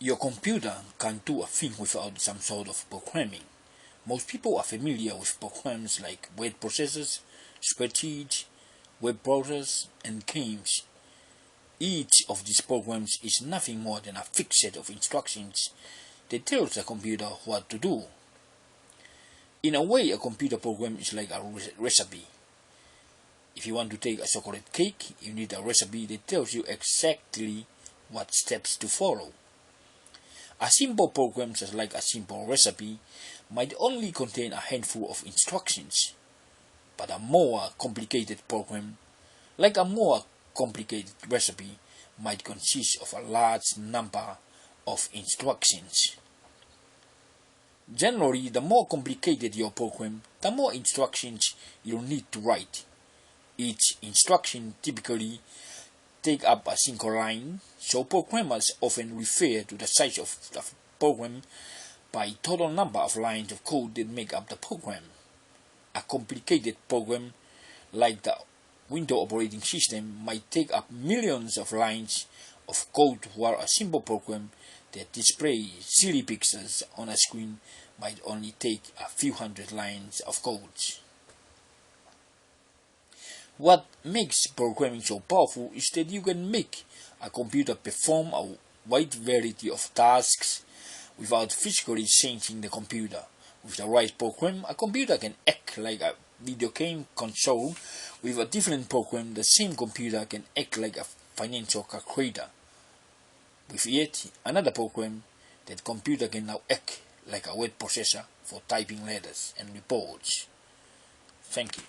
Your computer can do a thing without some sort of programming. Most people are familiar with programs like word processors, spreadsheets, web browsers, and games. Each of these programs is nothing more than a fixed set of instructions that tells the computer what to do. In a way, a computer program is like a recipe. If you want to take a chocolate cake, you need a recipe that tells you exactly what steps to follow. A simple program, just like a simple recipe, might only contain a handful of instructions, but a more complicated program, like a more complicated recipe, might consist of a large number of instructions. Generally, the more complicated your program, the more instructions you'll need to write. Each instruction typically take up a single line, so programmers often refer to the size of the program by total number of lines of code that make up the program. A complicated program like the Windows operating system might take up millions of lines of code, while a simple program that displays silly pixels on a screen might only take a few hundred lines of code. What makes programming so powerful is that you can make a computer perform a wide variety of tasks without physically changing the computer. With the right program, a computer can act like a video game console. With a different program, the same computer can act like a financial calculator. With yet another program, that computer can now act like a word processor for typing letters and reports. Thank you.